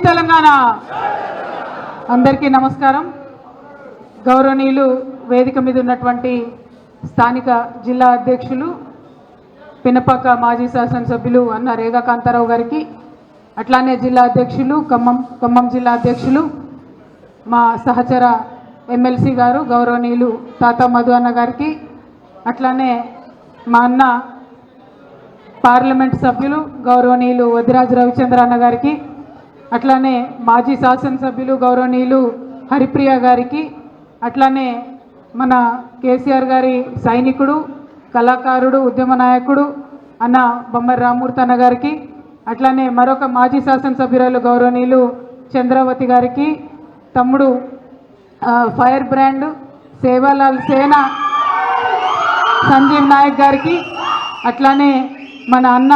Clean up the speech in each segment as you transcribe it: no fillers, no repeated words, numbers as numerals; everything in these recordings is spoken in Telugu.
తెలంగాణ. అందరికీ నమస్కారం. గౌరవనీయులు వేదిక మీద ఉన్నటువంటి స్థానిక జిల్లా అధ్యక్షులు పినపాక మాజీ శాసనసభ్యులు అన్న రేగా కాంతారావు గారికి, అట్లానే జిల్లా అధ్యక్షులు ఖమ్మం జిల్లా అధ్యక్షులు మా సహచర ఎమ్మెల్సీ గారు గౌరవనీయులు తాత మధు అన్న గారికి, అట్లానే మా అన్న పార్లమెంట్ సభ్యులు గౌరవనీయులు వదిరాజు రవిచంద్ర అన్న గారికి, అట్లానే మాజీ శాసనసభ్యులు గౌరవనీయులు హరిప్రియ గారికి, అట్లానే మన కేసీఆర్ గారి సైనికుడు, కళాకారుడు, ఉద్యమ నాయకుడు అన్న బొమ్మరి రామ్మూర్తి అన్న గారికి, అట్లానే మరొక మాజీ శాసనసభ్యురాలు గౌరవనీయులు చంద్రావతి గారికి, తమ్ముడు ఫైర్ బ్రాండ్ సేవాలాల్ సేన సంజీవ్ నాయక్ గారికి, అట్లానే మన అన్న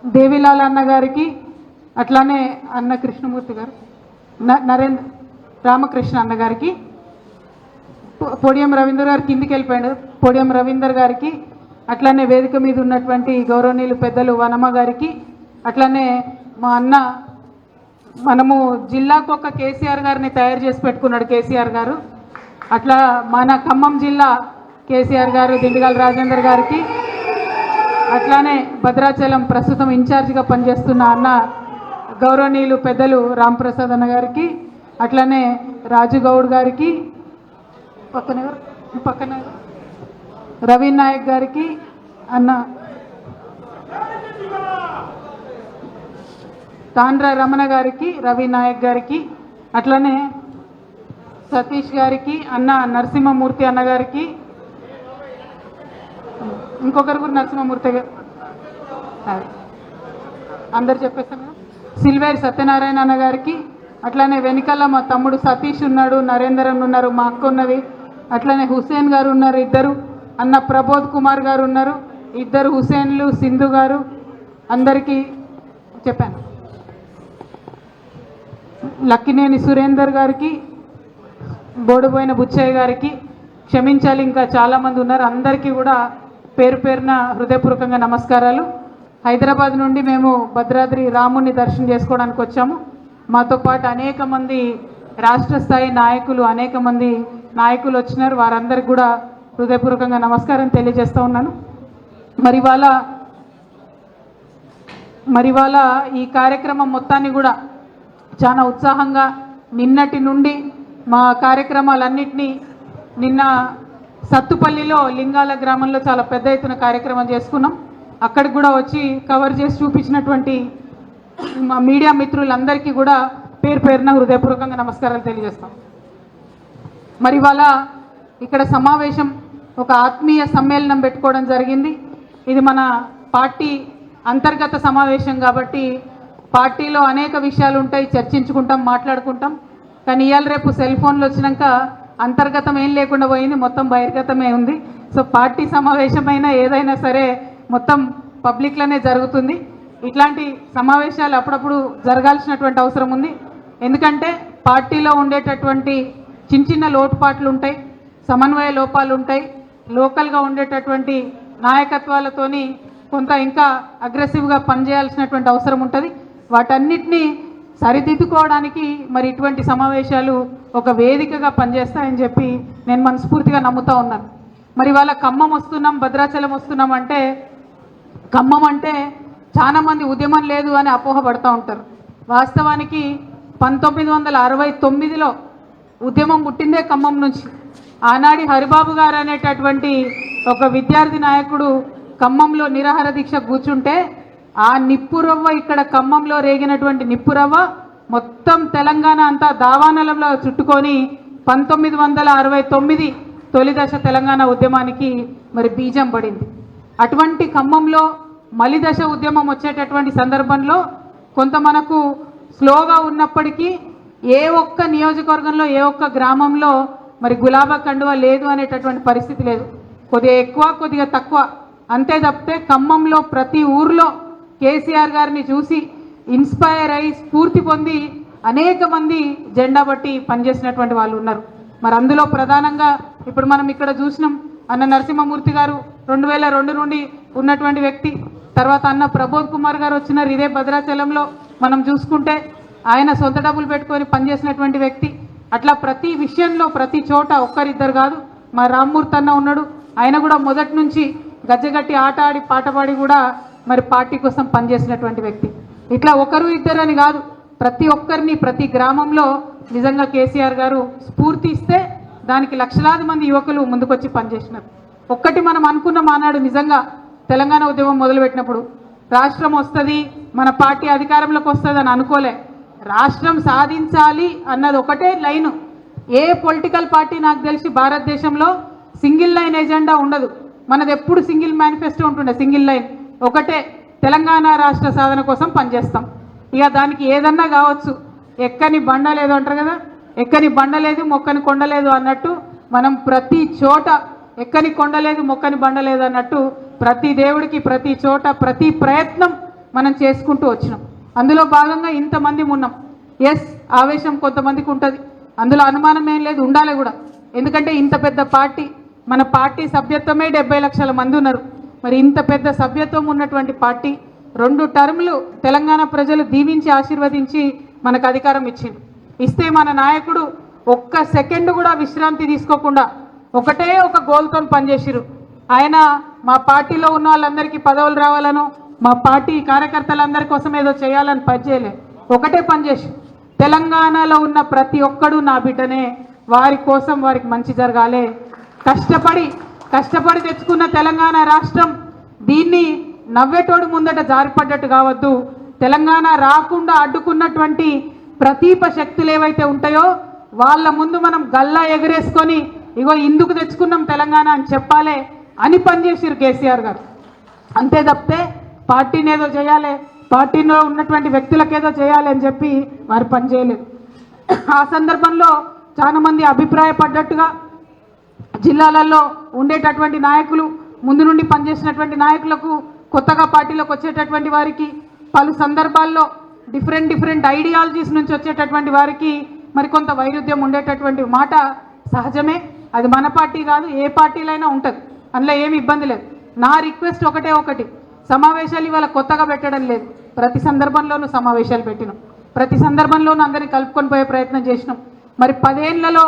దేవిలాల్ అన్న గారికి, అట్లానే అన్న కృష్ణమూర్తి గారు నరేంద్ర రామకృష్ణ అన్న గారికి, పొడియం రవీందర్ గారు కిందికి వెళ్ళిపోయాడు, పొడియం రవీందర్ గారికి, అట్లానే వేదిక మీద ఉన్నటువంటి గౌరవనీయులు పెద్దలు వనమ్మ గారికి, అట్లానే మా అన్న మనము జిల్లాకు ఒక కేసీఆర్ గారిని తయారు చేసి పెట్టుకున్నాడు కేసీఆర్ గారు, అట్లా మన ఖమ్మం జిల్లా కేసీఆర్ గారు దిండిగల్ రాజేందర్ గారికి, అట్లానే భద్రాచలం ప్రస్తుతం ఇన్ఛార్జిగా పనిచేస్తున్న అన్న గౌరవనీయులు పెద్దలు రాంప్రసాద్ అన్న గారికి, అట్లానే రాజుగౌడ్ గారికి, పక్కన రవి నాయక్ గారికి, అన్న తాండ్ర రమణ గారికి, రవి నాయక్ గారికి, అట్లనే సతీష్ గారికి, అన్న నరసింహమూర్తి అన్న గారికి, ఇంకొకరు కూడా నరసింహమూర్తి గారు అందరు చెప్పేస్తాను, సిల్వేర్ సత్యనారాయణ అన్న గారికి, అట్లానే వెనకాల మా తమ్ముడు సతీష్ ఉన్నాడు, నరేందర్ ఉన్నారు, మా అక్క ఉన్నది, అట్లనే హుసేన్ గారు ఉన్నారు ఇద్దరు, అన్న ప్రబోధ్ కుమార్ గారు ఉన్నారు ఇద్దరు హుసేన్లు, సింధు గారు, అందరికీ చెప్పాను, లక్కినేని సురేందర్ గారికి, బోడిపోయిన బుచ్చయ్య గారికి, క్షమించాలి ఇంకా చాలామంది ఉన్నారు, అందరికీ కూడా పేరు పేరున హృదయపూర్వకంగా నమస్కారాలు. హైదరాబాద్ నుండి మేము భద్రాద్రి రాముని దర్శనం చేసుకోవడానికి వచ్చాము. మాతో పాటు అనేక మంది రాష్ట్ర స్థాయి నాయకులు, అనేక మంది నాయకులు వచ్చినారు, వారందరికీ కూడా హృదయపూర్వకంగా నమస్కారం తెలియజేస్తూ ఉన్నాను. మరి ఇవాళ ఈ కార్యక్రమం మొత్తాన్ని కూడా చాలా ఉత్సాహంగా నిన్నటి నుండి మా కార్యక్రమాలన్నింటినీ నిన్న సత్తుపల్లిలో లింగాల గ్రామంలో చాలా పెద్ద ఎత్తున కార్యక్రమం చేసుకున్నాం. అక్కడికి కూడా వచ్చి కవర్ చేసి చూపించినటువంటి మా మీడియా మిత్రులందరికీ కూడా పేరు పేరున హృదయపూర్వకంగా నమస్కారాలు తెలియజేస్తాం. మరి ఇవాళ ఇక్కడ సమావేశం ఒక ఆత్మీయ సమ్మేళనం పెట్టుకోవడం జరిగింది. ఇది మన పార్టీ అంతర్గత సమావేశం కాబట్టి పార్టీలో అనేక విషయాలు ఉంటాయి, చర్చించుకుంటాం, మాట్లాడుకుంటాం. కానీ ఇవాళ రేపు సెల్ ఫోన్లు వచ్చినాక అంతర్గతం ఏం లేకుండా పోయింది, మొత్తం బహిర్గతమే ఉంది. సో పార్టీ సమావేశమైనా ఏదైనా సరే మొత్తం పబ్లిక్లోనే జరుగుతుంది. ఇట్లాంటి సమావేశాలు అప్పుడప్పుడు జరగాల్సినటువంటి అవసరం ఉంది. ఎందుకంటే పార్టీలో ఉండేటటువంటి చిన్న చిన్న లోటుపాట్లు ఉంటాయి, సమన్వయ లోపాలు ఉంటాయి, లోకల్గా ఉండేటటువంటి నాయకత్వాలతోని కొంత ఇంకా అగ్రెసివ్గా పనిచేయాల్సినటువంటి అవసరం ఉంటుంది. వాటన్నిటినీ సరిదిద్దుకోవడానికి మరి ఇటువంటి సమావేశాలు ఒక వేదికగా పనిచేస్తాయని చెప్పి నేను మనస్ఫూర్తిగా నమ్ముతూ ఉన్నాను. మరి వాళ్ళ ఖమ్మం వస్తున్నాం, భద్రాచలం వస్తున్నాం అంటే, ఖమ్మం అంటే చాలామంది ఉద్యమం లేదు అని అపోహపడుతూ ఉంటారు. వాస్తవానికి 1969లో ఉద్యమం పుట్టిందే ఖమ్మం నుంచి. ఆనాడి హరిబాబు గారు అనేటటువంటి ఒక విద్యార్థి నాయకుడు ఖమ్మంలో నిరాహార దీక్ష కూర్చుంటే ఆ నిప్పురవ్వ, ఇక్కడ ఖమ్మంలో రేగినటువంటి నిప్పురవ్వ మొత్తం తెలంగాణ అంతా దావానలంలో చుట్టుకొని 1969 తొలి దశ తెలంగాణ ఉద్యమానికి మరి బీజం పడింది. అటువంటి ఖమ్మంలో మలి దశ ఉద్యమం వచ్చేటటువంటి సందర్భంలో కొంత మనకు స్లోగా ఉన్నప్పటికీ ఏ ఒక్క నియోజకవర్గంలో, ఏ ఒక్క గ్రామంలో మరి గులాబా కండువా లేదు అనేటటువంటి పరిస్థితి లేదు. కొద్దిగా ఎక్కువ, కొద్దిగా తక్కువ అంతే తప్పితే ఖమ్మంలో ప్రతి ఊర్లో కేసీఆర్ గారిని చూసి ఇన్స్పైర్ అయి స్ఫూర్తి పొంది అనేక మంది జెండా బట్టి పనిచేసినటువంటి వాళ్ళు ఉన్నారు. మరి అందులో ప్రధానంగా ఇప్పుడు మనం ఇక్కడ చూసినాం, అన్న నరసింహమూర్తి గారు 2002 నుండి ఉన్నటువంటి వ్యక్తి. తర్వాత అన్న ప్రబోధ్ కుమార్ గారు వచ్చినారు ఇదే భద్రాచలంలో. మనం చూసుకుంటే ఆయన సొంత డబ్బులు పెట్టుకొని పనిచేసినటువంటి వ్యక్తి. అట్లా ప్రతి విషయంలో ప్రతి చోట ఒక్కరిద్దరు కాదు, మా రామ్మూర్తి అన్న ఉన్నాడు, ఆయన కూడా మొదటి నుంచి గజ్జగట్టి ఆట ఆడి పాట పాడి కూడా మరి పార్టీ కోసం పనిచేసినటువంటి వ్యక్తి. ఇట్లా ఒకరు ఇద్దరు అని కాదు, ప్రతి ఒక్కరిని ప్రతి గ్రామంలో నిజంగా కేసీఆర్ గారు స్ఫూర్తి ఇస్తే దానికి లక్షలాది మంది యువకులు ముందుకొచ్చి పనిచేసినారు. ఒక్కటి మనం అనుకున్నాం ఆనాడు, నిజంగా తెలంగాణ ఉద్యమం మొదలుపెట్టినప్పుడు రాష్ట్రం వస్తుంది, మన పార్టీ అధికారంలోకి వస్తుంది అని అనుకోలే. రాష్ట్రం సాధించాలి అన్నది ఒకటే లైను. ఏ పొలిటికల్ పార్టీ నాకు తెలిసి భారతదేశంలో సింగిల్ లైన్ ఎజెండా ఉండదు. మనది ఎప్పుడు సింగిల్ మేనిఫెస్టో ఉంటుండే, సింగిల్ లైన్ ఒకటే, తెలంగాణ రాష్ట్ర సాధన కోసం పనిచేస్తాం. ఇక దానికి ఏదన్నా కావచ్చు, ఎక్కని బండ లేదు అంటారు కదా, ఎక్కని బండ లేదు మొక్కని కొండ లేదు అన్నట్టు మనం ప్రతి చోట ఎక్కని కొండ లేదు మొక్కని బండ లేదు అన్నట్టు ప్రతి దేవుడికి ప్రతి చోట ప్రతి ప్రయత్నం మనం చేసుకుంటూ వచ్చినాం. అందులో భాగంగా ఇంతమంది ఉన్నాం. ఎస్, ఆవేశం కొంతమందికి ఉంటుంది, అందులో అనుమానం ఏం లేదు, ఉండాలి కూడా. ఎందుకంటే ఇంత పెద్ద పార్టీ, మన పార్టీ సభ్యత్వమే 70 లక్షల మంది ఉన్నారు. మరి ఇంత పెద్ద సభ్యత్వం ఉన్నటువంటి పార్టీ 2 టర్ములు తెలంగాణ ప్రజలు దీవించి ఆశీర్వదించి మనకు అధికారం ఇచ్చింది. ఇస్తే మన నాయకుడు ఒక్క సెకండ్ కూడా విశ్రాంతి తీసుకోకుండా ఒకటే ఒక గోల్తో పనిచేసిరు. ఆయన మా పార్టీలో ఉన్న వాళ్ళందరికీ పదవులు రావాలను, మా పార్టీ కార్యకర్తలందరి కోసం ఏదో చేయాలని పనిచేయలే, ఒకటే పనిచేసి తెలంగాణలో ఉన్న ప్రతి ఒక్కడు నా బిడ్డనే, వారి కోసం వారికి మంచి జరగాలి, కష్టపడి తెచ్చుకున్న తెలంగాణ రాష్ట్రం దీన్ని నవ్వేటోడు ముందట జారిపడ్డట్టు కావద్దు. తెలంగాణ రాకుండా అడ్డుకున్నటువంటి ప్రతీప శక్తులు ఏవైతే ఉంటాయో వాళ్ళ ముందు మనం గల్లా ఎగరేసుకొని ఇగో ఇందుకు తెచ్చుకున్నాం తెలంగాణ అని చెప్పాలి అని పనిచేసారు కేసీఆర్ గారు. అంతే తప్పితే పార్టీని ఏదో చేయాలి, పార్టీలో ఉన్నటువంటి వ్యక్తులకేదో చేయాలి అని చెప్పి వారు పనిచేయలేదు. ఆ సందర్భంలో చాలామంది అభిప్రాయపడ్డట్టుగా జిల్లాలలో ఉండేటటువంటి నాయకులు, ముందు నుండి పనిచేసినటువంటి నాయకులకు, కొత్తగా పార్టీలోకి వచ్చేటటువంటి వారికి, పలు సందర్భాల్లో డిఫరెంట్ ఐడియాలజీస్ నుంచి వచ్చేటటువంటి వారికి మరి కొంత వైరుధ్యం ఉండేటటువంటి మాట సహజమే. అది మన పార్టీ కాదు, ఏ పార్టీలైనా ఉంటుంది, అందులో ఏమి ఇబ్బంది లేదు. నా రిక్వెస్ట్ ఒకటి, సమావేశాలు ఇవాళ కొత్తగా పెట్టడం లేదు, ప్రతి సందర్భంలోనూ సమావేశాలు పెట్టినాం, ప్రతి సందర్భంలోనూ అందరినీ కలుపుకొని పోయే ప్రయత్నం చేసినాం. మరి 10 ఏళ్లలో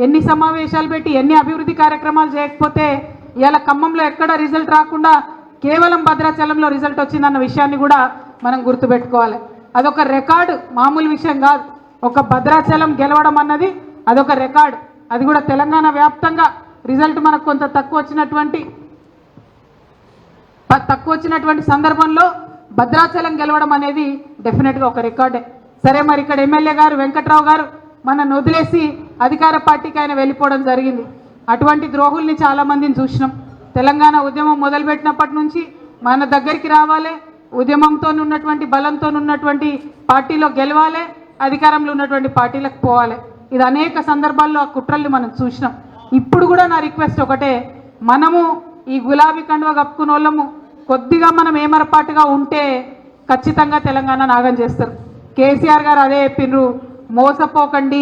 ఎన్ని సమావేశాలు పెట్టి ఎన్ని అభివృద్ధి కార్యక్రమాలు చేయకపోతే ఇవాళ ఖమ్మంలో ఎక్కడ రిజల్ట్ రాకుండా కేవలం భద్రాచలంలో రిజల్ట్ వచ్చిందన్న విషయాన్ని కూడా మనం గుర్తుపెట్టుకోవాలి. అదొక రికార్డు, మామూలు విషయం కాదు. ఒక భద్రాచలం గెలవడం అన్నది అదొక రికార్డు. అది కూడా తెలంగాణ వ్యాప్తంగా రిజల్ట్ మనకు కొంత తక్కువ వచ్చినటువంటి సందర్భంలో భద్రాచలం గెలవడం అనేది డెఫినెట్గా ఒక రికార్డే. సరే, మరి ఇక్కడ ఎమ్మెల్యే గారు వెంకట్రావు గారు మనల్ని వదిలేసి అధికార పార్టీకి ఆయన వెళ్ళిపోవడం జరిగింది. అటువంటి ద్రోహుల్ని చాలామందిని చూసినాం. తెలంగాణ ఉద్యమం మొదలుపెట్టినప్పటి నుంచి మన దగ్గరికి రావాలి, ఉద్యమంతో ఉన్నటువంటి బలంతో ఉన్నటువంటి పార్టీలో గెలవాలి, అధికారంలో ఉన్నటువంటి పార్టీలకు పోవాలి. ఇది అనేక సందర్భాల్లో ఆ కుట్రల్ని మనం చూసినాం. ఇప్పుడు కూడా నా రిక్వెస్ట్ ఒకటే, మనము ఈ గులాబీ కండువ కప్పుకున్న వాళ్ళము కొద్దిగా మనం ఏమరపాటుగా ఉంటే ఖచ్చితంగా తెలంగాణ నాగం చేస్తారు. కేసీఆర్ గారు అదే చెప్పిండ్రు, మోసపోకండి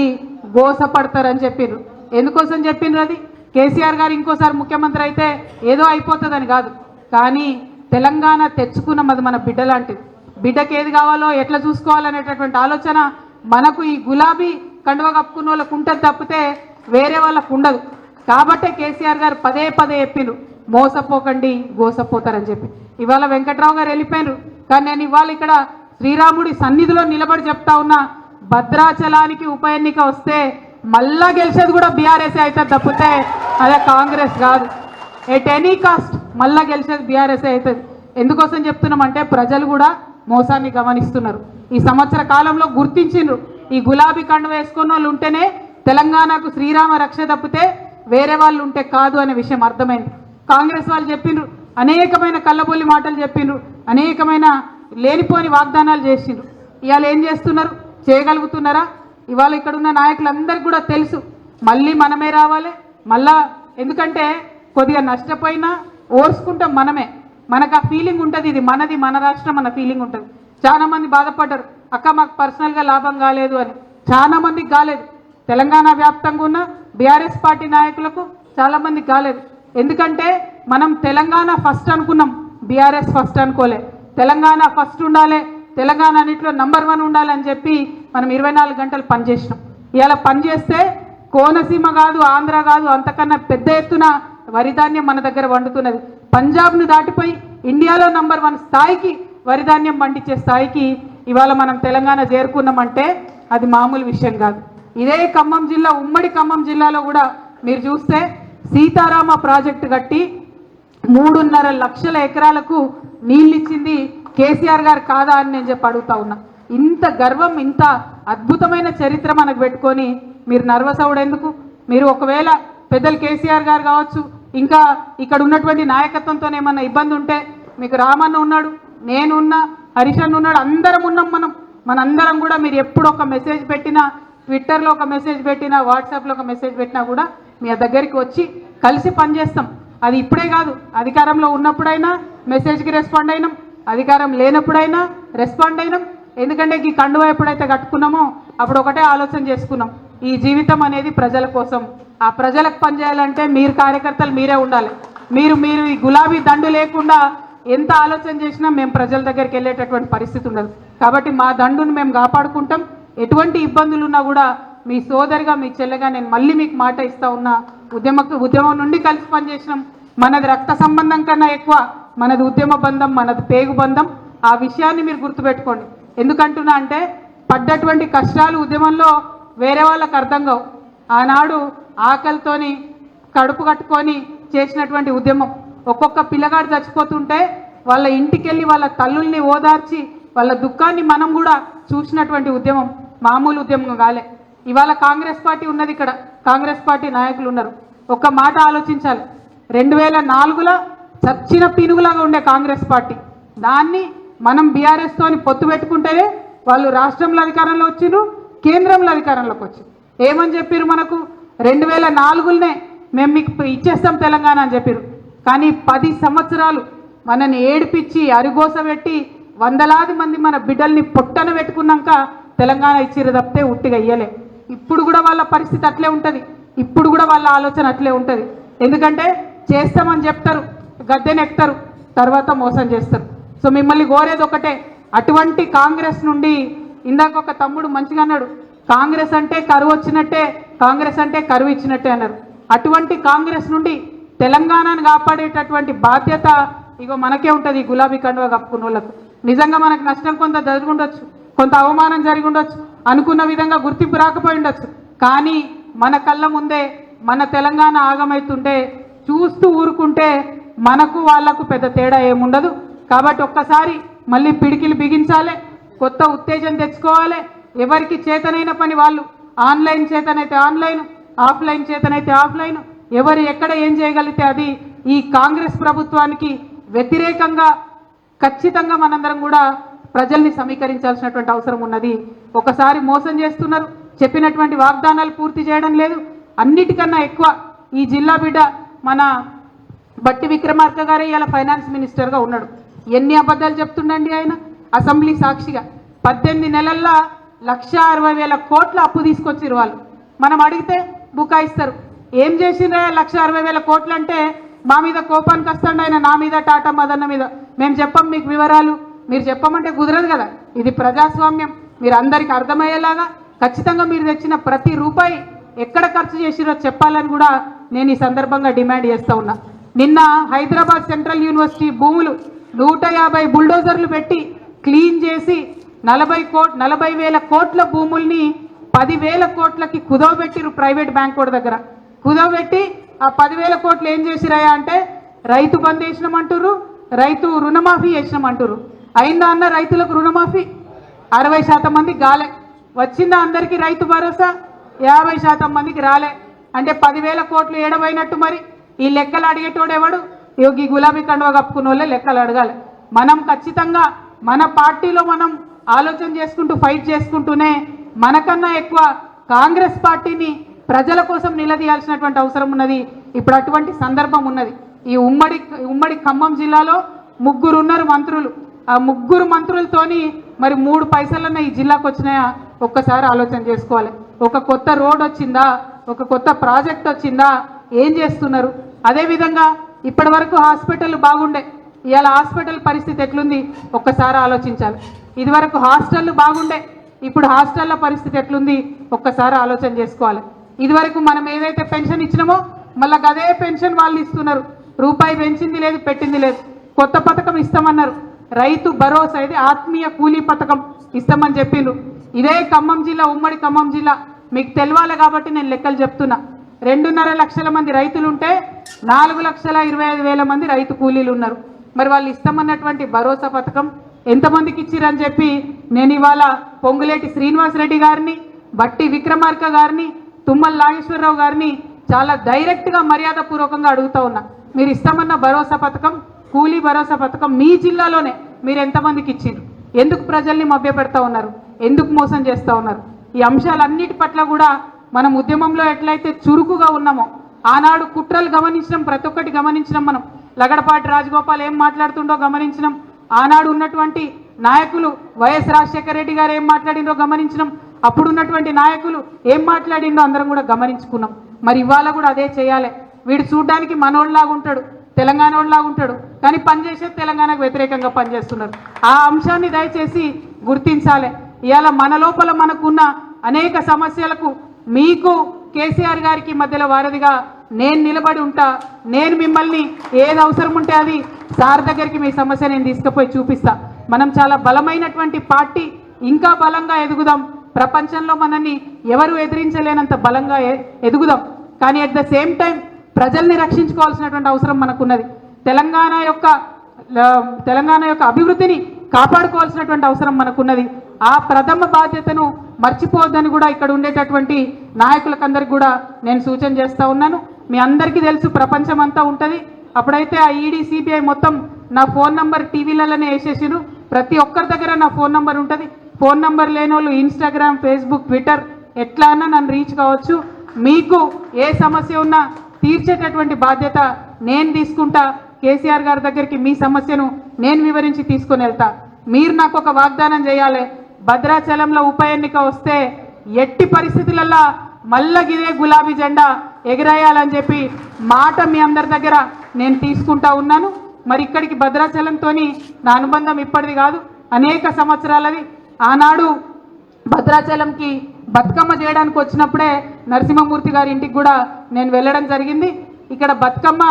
గోసపడతారని చెప్పిండ్రు. ఎందుకోసం చెప్పిండ్రు? అది కేసీఆర్ గారు ఇంకోసారి ముఖ్యమంత్రి అయితే ఏదో అయిపోతుందని కాదు, కానీ తెలంగాణ తెచ్చుకున్నాం, అది మన బిడ్డ లాంటిది. బిడ్డకి ఏది కావాలో ఎట్లా చూసుకోవాలనేటటువంటి ఆలోచన మనకు ఈ గులాబీ కండువ కప్పుకున్న వాళ్ళకు ఉంటుంది తప్పితే వేరే వాళ్ళకు ఉండదు. కాబట్టే కేసీఆర్ గారు పదే చెప్పిండ్రు, మోసపోకండి గోసపోతారని చెప్పి. ఇవాళ వెంకట్రావు గారు వెళ్ళిపోయినారు, కానీ నేను ఇవాళ ఇక్కడ శ్రీరాముడి సన్నిధిలో నిలబడి చెప్తా ఉన్నా, భద్రాచలానికి ఉప ఎన్నిక వస్తే మళ్ళా గెలిచేది కూడా బీఆర్ఎస్ అవుతుంది తప్పితే అదే కాంగ్రెస్ కాదు. ఎట్ ఎనీ కాస్ట్ మళ్ళా గెలిచేది బీఆర్ఎస్ అవుతుంది. ఎందుకోసం చెప్తున్నామంటే ప్రజలు కూడా మోసాన్ని గమనిస్తున్నారు. ఈ సంవత్సర కాలంలో గుర్తించిండ్రు, ఈ గులాబీ కండువ వేసుకున్న వాళ్ళు ఉంటేనే తెలంగాణకు శ్రీరామ రక్ష తప్పితే వేరే వాళ్ళు ఉంటే కాదు అనే విషయం అర్థమైంది. కాంగ్రెస్ వాళ్ళు చెప్పిండ్రు, అనేకమైన కళ్ళబొల్లి మాటలు చెప్పిండ్రు, అనేకమైన లేనిపోని వాగ్దానాలు చేసిండ్రు. ఇవాళ ఏం చేస్తున్నారు? చేయగలుగుతున్నారా? ఇవాళ ఇక్కడ ఉన్న నాయకులందరికీ కూడా తెలుసు, మళ్ళీ మనమే రావాలి మళ్ళా. ఎందుకంటే కొద్దిగా నష్టపోయినా ఓర్చుకుంటాం మనమే, మనకు ఆ ఫీలింగ్ ఉంటుంది, ఇది మనది, మన రాష్ట్రం అన్న ఫీలింగ్ ఉంటుంది. చాలామంది బాధపడ్డారు, అక్క మాకు పర్సనల్గా లాభం కాలేదు అని. చాలామందికి కాలేదు, తెలంగాణ వ్యాప్తంగా ఉన్న బీఆర్ఎస్ పార్టీ నాయకులకు చాలామందికి కాలేదు. ఎందుకంటే మనం తెలంగాణ ఫస్ట్ అనుకున్నాం, బీఆర్ఎస్ ఫస్ట్ అనుకోలే. తెలంగాణ ఫస్ట్ ఉండాలి, తెలంగాణ అన్నింటిలో నంబర్ 1 ఉండాలని చెప్పి మనం 24 గంటలు పనిచేసినాం. ఇవాళ పనిచేస్తే కోనసీమ కాదు, ఆంధ్ర కాదు, అంతకన్నా పెద్ద ఎత్తున వరిధాన్యం మన దగ్గర వండుతున్నది. పంజాబ్ను దాటిపోయి ఇండియాలో నంబర్ 1 స్థాయికి వరిధాన్యం పండించే స్థాయికి ఇవాళ మనం తెలంగాణ చేరుకున్నామంటే అది మామూలు విషయం కాదు. ఇదే ఖమ్మం జిల్లా, ఉమ్మడి ఖమ్మం జిల్లాలో కూడా మీరు చూస్తే సీతారామ ప్రాజెక్టు కట్టి 3.5 లక్షల ఎకరాలకు నీళ్ళు ఇచ్చింది కేసీఆర్ గారు కాదా అని నేను చెప్పి అడుగుతా ఉన్నా. ఇంత గర్వం, ఇంత అద్భుతమైన చరిత్ర మనకు పెట్టుకొని మీరు నర్వస్ అవడెందుకు? మీరు ఒకవేళ పెద్దలు కేసీఆర్ గారు కావచ్చు, ఇంకా ఇక్కడ ఉన్నటువంటి నాయకత్వంతో ఏమన్నా ఇబ్బంది ఉంటే మీకు రామన్న ఉన్నాడు, నేను ఉన్నా, హరీష్ అన్న ఉన్నాడు, అందరం ఉన్నాం. మనందరం కూడా మీరు ఎప్పుడు ఒక మెసేజ్ పెట్టినా, ట్విట్టర్లో ఒక మెసేజ్ పెట్టినా, వాట్సాప్లో ఒక మెసేజ్ పెట్టినా కూడా మీ దగ్గరికి వచ్చి కలిసి పనిచేస్తాం. అది ఇప్పుడే కాదు, అధికారంలో ఉన్నప్పుడైనా మెసేజ్కి రెస్పాండ్ అయినాం, అధికారం లేనప్పుడైనా రెస్పాండ్ అయినాం. ఎందుకంటే ఈ కండువా ఎప్పుడైతే కట్టుకున్నామో అప్పుడు ఒకటే ఆలోచన చేసుకున్నాం, ఈ జీవితం అనేది ప్రజల కోసం. ఆ ప్రజలకు పనిచేయాలంటే మీరు కార్యకర్తలు మీరే ఉండాలి. మీరు ఈ గులాబీ దండు లేకుండా ఎంత ఆలోచన చేసినా మేము ప్రజల దగ్గరికి వెళ్ళేటటువంటి పరిస్థితి ఉండదు. కాబట్టి మా దండును మేము కాపాడుకుంటాం. ఎటువంటి ఇబ్బందులు ఉన్నా కూడా మీ సోదరిగా, మీ చెల్లెగా నేను మళ్ళీ మీకు మాట ఇస్తా ఉన్నా. ఉద్యమం నుండి కలిసి పనిచేసినాం. మనది రక్త సంబంధం కన్నా ఎక్కువ మనది ఉద్యమ బంధం, మనది పేగు బంధం. ఆ విషయాన్ని మీరు గుర్తుపెట్టుకోండి. ఎందుకంటున్నా అంటే పడ్డటువంటి కష్టాలు ఉద్యమంలో వేరే వాళ్ళకి అర్థం కావు. ఆనాడు ఆకలితోని కడుపు కట్టుకొని చేసినటువంటి ఉద్యమం, ఒక్కొక్క పిల్లగాడు చచ్చిపోతుంటే వాళ్ళ ఇంటికి వెళ్ళి వాళ్ళ తల్లుల్ని ఓదార్చి వాళ్ళ దుఃఖాన్ని మనం కూడా చూసినటువంటి ఉద్యమం మామూలు ఉద్యమం కాలే. ఇవాళ కాంగ్రెస్ పార్టీ ఉన్నది, ఇక్కడ కాంగ్రెస్ పార్టీ నాయకులు ఉన్నారు. ఒక్క మాట ఆలోచించాలి. 2004లో చచ్చిన పీనుగులాగా ఉండే కాంగ్రెస్ పార్టీ, దాన్ని మనం బీఆర్ఎస్ తోని పొత్తు పెట్టుకుంటేనే వాళ్ళు రాష్ట్రంలో అధికారంలో వచ్చిండ్రు, కేంద్రంలో అధికారంలోకి వచ్చి ఏమని చెప్పారు? మనకు 2004లోనే మేము మీకు ఇచ్చేస్తాం తెలంగాణ అని చెప్పారు. కానీ 10 సంవత్సరాలు మనని ఏడిపించి అరిగోస పెట్టి వందలాది మంది మన బిడ్డల్ని పొట్టన పెట్టుకున్నాక తెలంగాణ ఇచ్చిరు తప్పితే ఉట్టిగా ఇయ్యలే. ఇప్పుడు కూడా వాళ్ళ పరిస్థితి అట్లే ఉంటుంది, ఇప్పుడు కూడా వాళ్ళ ఆలోచన అట్లే ఉంటుంది. ఎందుకంటే చేస్తామని చెప్తారు, గద్దెనెక్తారు, తర్వాత మోసం చేస్తారు. సో మిమ్మల్ని కోరేది ఒకటే, అటువంటి కాంగ్రెస్ నుండి, ఇందాక ఒక తమ్ముడు మంచిగా అన్నాడు, కాంగ్రెస్ అంటే కరువు వచ్చినట్టే, కాంగ్రెస్ అంటే కరువు ఇచ్చినట్టే అన్నారు. అటువంటి కాంగ్రెస్ నుండి తెలంగాణను కాపాడేటటువంటి బాధ్యత ఇగో మనకే ఉంటుంది. గులాబీ కండువా కప్పుకున్న వాళ్ళకు నిజంగా మనకు నష్టం కొంత జరిగి ఉండొచ్చు, కొంత అవమానం జరిగి ఉండొచ్చు, అనుకున్న విధంగా గుర్తింపు రాకపోయి ఉండొచ్చు. కానీ మన కళ్ళ ముందే మన తెలంగాణ ఆగమవుతుంటే చూస్తూ ఊరుకుంటే మనకు వాళ్లకు పెద్ద తేడా ఏముండదు. కాబట్టి ఒక్కసారి మళ్ళీ పిడికిలు బిగించాలి, కొత్త ఉత్తేజం తెచ్చుకోవాలి. ఎవరికి చేతనైన పని వాళ్ళు, ఆన్లైన్ చేతనైతే ఆన్లైన్, ఆఫ్లైన్ చేతనైతే ఆఫ్లైన్, ఎవరు ఎక్కడ ఏం చేయగలిగితే అది. ఈ కాంగ్రెస్ ప్రభుత్వానికి వ్యతిరేకంగా ఖచ్చితంగా మనందరం కూడా ప్రజల్ని సమీకరించాల్సినటువంటి అవసరం ఉన్నది. ఒకసారి మోసం చేస్తున్నారు, చెప్పినటువంటి వాగ్దానాలు పూర్తి చేయడం లేదు. అన్నిటికన్నా ఎక్కువ ఈ జిల్లా బిడ్డ మన బట్టి విక్రమార్క గారే ఇలా ఫైనాన్స్ మినిస్టర్గా ఉన్నాడు. ఎన్ని అబద్ధాలు చెప్తుండండి ఆయన అసెంబ్లీ సాక్షిగా. 18 నెలల్లో 1,60,000 కోట్ల అప్పు తీసుకొచ్చిరు వాళ్ళు. మనం అడిగితే బుకాయిస్తారు. ఏం చేసిండ్రా 1,60,000 కోట్లు అంటే మా మీద కోపానికి వస్తాండి ఆయన, నా మీద, టాటా మదన్న మీద. మేము చెప్పం మీకు వివరాలు, మీరు చెప్పమంటే కుదరదు కదా. ఇది ప్రజాస్వామ్యం. మీరు అందరికీ అర్థమయ్యేలాగా ఖచ్చితంగా మీరు తెచ్చిన ప్రతి రూపాయి ఎక్కడ ఖర్చు చేసిరో చెప్పాలని కూడా నేను ఈ సందర్భంగా డిమాండ్ చేస్తూ ఉన్నా. నిన్న హైదరాబాద్ సెంట్రల్ యూనివర్సిటీ భూములు 150 బుల్డోజర్లు పెట్టి క్లీన్ చేసి 40,000 కోట్ల భూముల్ని 10,000 కోట్లకి కుదవబెట్టిరు ప్రైవేట్ బ్యాంక్ కోడ్ దగ్గర. కుదవబెట్టి ఆ 10,000 కోట్లు ఏం చేసిరాయా అంటే రైతు బంద్ చేసినామంటారు, రైతు రుణమాఫీ చేసినామంటారు. అయిందా అన్న రైతులకు రుణమాఫీ? 60% మందికి గాలే. వచ్చిందా అందరికీ రైతు భరోసా? 50% మందికి రాలే. అంటే 10,000 కోట్లు ఏడవైనట్టు. మరి ఈ లెక్కలు అడిగేటోడు ఎవడు? ఈ గులాబీ కండువా కప్పుకున్న వాళ్ళే లెక్కలు అడగాలి. మనం ఖచ్చితంగా మన పార్టీలో మనం ఆలోచన చేసుకుంటూ ఫైట్ చేసుకుంటూనే మనకన్నా ఎక్కువ కాంగ్రెస్ పార్టీని ప్రజల కోసం నిలదీయాల్సినటువంటి అవసరం ఉన్నది. ఇప్పుడు అటువంటి సందర్భం ఉన్నది. ఈ ఉమ్మడి ఖమ్మం జిల్లాలో 3 ఉన్నారు మంత్రులు. ఆ 3 మంత్రులతోని మరి 3 పైసలన్నా ఈ జిల్లాకు వచ్చినాయా ఒక్కసారి ఆలోచన చేసుకోవాలి. ఒక కొత్త రోడ్ వచ్చిందా, ఒక కొత్త ప్రాజెక్ట్ వచ్చిందా, ఏం చేస్తున్నారు? అదేవిధంగా ఇప్పటి వరకు హాస్పిటల్ బాగుండే, ఇవాళ హాస్పిటల్ పరిస్థితి ఎట్లుంది ఒక్కసారి ఆలోచించాలి. ఇదివరకు హాస్టళ్ళు బాగుండే, ఇప్పుడు హాస్టల్ల పరిస్థితి ఎట్లుంది ఒక్కసారి ఆలోచన చేసుకోవాలి. ఇదివరకు మనం ఏదైతే పెన్షన్ ఇచ్చినామో మళ్ళీ అదే పెన్షన్ వాళ్ళు ఇస్తున్నారు. రూపాయి పెంచింది లేదు, పెట్టింది లేదు. కొత్త పథకం ఇస్తామన్నారు, రైతు భరోసా, ఇది ఆత్మీయ కూలీ పథకం ఇస్తామని చెప్పిండ్రు. ఇదే ఖమ్మం జిల్లా, ఉమ్మడి ఖమ్మం జిల్లా, మీకు తెలవాలి కాబట్టి నేను లెక్కలు చెప్తున్నా. 2.5 లక్షల మంది రైతులుంటే 4,25,000 మంది రైతు కూలీలు ఉన్నారు. మరి వాళ్ళు ఇస్తామన్నటువంటి భరోసా పథకం ఎంతమందికి ఇచ్చిరని చెప్పి నేను ఇవాళ పొంగులేటి శ్రీనివాసరెడ్డి గారిని, బట్టి విక్రమార్క గారిని, తుమ్మల నాగేశ్వరరావు గారిని చాలా డైరెక్ట్గా మర్యాదపూర్వకంగా అడుగుతా ఉన్నా. మీరు ఇస్తామన్న భరోసా పథకం, కూలీ భరోసా పథకం మీ జిల్లాలోనే మీరు ఎంతమందికి ఇచ్చిండ్రు? ఎందుకు ప్రజల్ని మభ్యపెడతా ఉన్నారు? ఎందుకు మోసం చేస్తూ ఉన్నారు? ఈ అంశాలన్నిటి పట్ల కూడా మనం ఉద్యమంలో ఎట్లయితే చురుకుగా ఉన్నామో, ఆనాడు కుట్రలు గమనించినాం, ప్రతి ఒక్కటి గమనించినాం. మనం లగడపాటి రాజగోపాల్ ఏం మాట్లాడుతుండో గమనించినాం. ఆనాడు ఉన్నటువంటి నాయకులు వైఎస్ రాజశేఖర రెడ్డి గారు ఏం మాట్లాడిండో గమనించినాం. అప్పుడున్నటువంటి నాయకులు ఏం మాట్లాడిండో అందరం కూడా గమనించుకున్నాం. మరి ఇవాళ కూడా అదే చేయాలి. వీడు చూడ్డానికి మనోళ్ళలాగా ఉంటాడు, తెలంగాణ వాళ్ళలాగా ఉంటాడు, కానీ పనిచేసేది తెలంగాణకు వ్యతిరేకంగా పనిచేస్తున్నారు. ఆ అంశాన్ని దయచేసి గుర్తించాలి. ఇవాళ మన లోపల మనకున్న అనేక సమస్యలకు మీకు కేసీఆర్ గారికి మధ్యలో వారధిగా నేను నిలబడి ఉంటా. నేను మిమ్మల్ని ఏది అవసరం ఉంటే అది సార్ దగ్గరికి మీ సమస్య నేను తీసుకుపోయి చూపిస్తా. మనం చాలా బలమైనటువంటి పార్టీ, ఇంకా బలంగా ఎదుగుదాం. ప్రపంచంలో మనల్ని ఎవరు ఎదిరించలేనంత బలంగా ఎదుగుదాం. కానీ అట్ ద సేమ్ టైం ప్రజల్ని రక్షించుకోవాల్సినటువంటి అవసరం మనకున్నది. తెలంగాణ యొక్క అభివృద్ధిని కాపాడుకోవాల్సినటువంటి అవసరం మనకున్నది. ఆ ప్రథమ బాధ్యతను మర్చిపోవద్దని కూడా ఇక్కడ ఉండేటటువంటి నాయకులకందరికీ కూడా నేను సూచన చేస్తూ ఉన్నాను. మీ అందరికీ తెలుసు, ప్రపంచం అంతా ఉంటుంది. అప్పుడైతే ఆ ఈడీ సిబిఐ మొత్తం నా ఫోన్ నంబర్ టీవీలలోనే వేసేసారు. ప్రతి ఒక్కరి దగ్గర నా ఫోన్ నంబర్ ఉంటుంది. ఫోన్ నంబర్ లేని వాళ్ళు ఇన్స్టాగ్రామ్, ఫేస్బుక్, ట్విట్టర్ ఎట్లా అన్నా నన్ను రీచ్ కావచ్చు. మీకు ఏ సమస్య ఉన్నా తీర్చేటటువంటి బాధ్యత నేను తీసుకుంటా. కేసీఆర్ గారి దగ్గరికి మీ సమస్యను నేను వివరించి తీసుకొని వెళ్తా. మీరు నాకు ఒక వాగ్దానం చేయాలి. భద్రాచలంలో ఉప ఎన్నిక వస్తే ఎట్టి పరిస్థితులల్లో మళ్ళా గిదే గులాబీ జెండా ఎగిరేయాలని చెప్పి మాట మీ అందరి దగ్గర నేను తీసుకుంటా ఉన్నాను. మరి ఇక్కడికి భద్రాచలంతో నా అనుబంధం ఇప్పటిది కాదు, అనేక సంవత్సరాలది. ఆనాడు భద్రాచలంకి బతుకమ్మ చేయడానికి వచ్చినప్పుడే నరసింహమూర్తి గారి ఇంటికి కూడా నేను వెళ్ళడం జరిగింది. ఇక్కడ బతుకమ్మ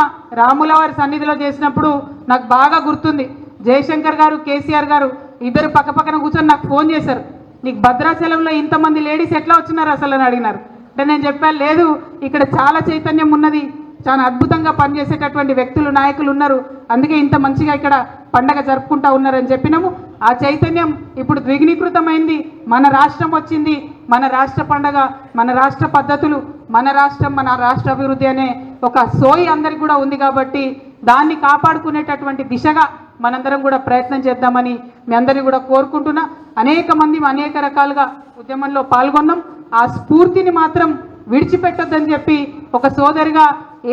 రాముల వారి సన్నిధిలో చేసినప్పుడు నాకు బాగా గుర్తుంది. జయశంకర్ గారు, కేసీఆర్ గారు ఇద్దరు పక్కపక్కన కూర్చొని నాకు ఫోన్ చేశారు. నీకు భద్రాచలంలో ఇంతమంది లేడీస్ ఎట్లా వచ్చినారు అసలు అని అడిగినారు. అంటే నేను చెప్పాను, లేదు ఇక్కడ చాలా చైతన్యం ఉన్నది, చాలా అద్భుతంగా పనిచేసేటటువంటి వ్యక్తులు, నాయకులు ఉన్నారు, అందుకే ఇంత మంచిగా ఇక్కడ పండగ జరుపుకుంటా ఉన్నారని చెప్పినాము. ఆ చైతన్యం ఇప్పుడు ద్విగుణీకృతమైంది. మన రాష్ట్రం వచ్చింది, మన రాష్ట్ర పండగ, మన రాష్ట్ర పద్ధతులు, మన రాష్ట్రం, మన రాష్ట్ర అభివృద్ధి అనే ఒక సోయి అందరికి కూడా ఉంది. కాబట్టి దాన్ని కాపాడుకునేటటువంటి దిశగా మనందరం కూడా ప్రయత్నం చేద్దామని మీ అందరినీ కూడా కోరుకుంటున్నా. అనేక మంది అనేక రకాలుగా ఉద్యమంలో పాల్గొన్నాం. ఆ స్ఫూర్తిని మాత్రం విడిచిపెట్టొద్దని చెప్పి ఒక సోదరిగా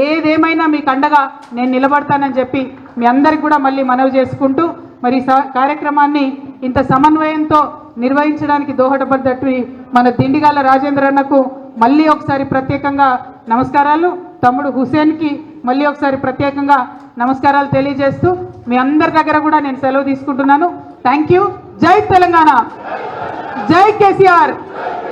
ఏదేమైనా మీకు అండగా నేను నిలబడతానని చెప్పి మీ అందరికి కూడా మళ్ళీ మనవి చేసుకుంటూ, మరి కార్యక్రమాన్ని ఇంత సమన్వయంతో నిర్వహించడానికి దోహదపడ్డట్టు మన దిండిగాల రాజేంద్ర అన్నకు మళ్ళీ ఒకసారి ప్రత్యేకంగా నమస్కారాలు, తమ్ముడు హుసేన్కి మళ్ళీ ఒకసారి ప్రత్యేకంగా నమస్కారాలు తెలియజేస్తూ మీ అందరి దగ్గర కూడా నేను సెలవు తీసుకుంటున్నాను. Thank you. జై తెలంగాణ, జై కేసీఆర్.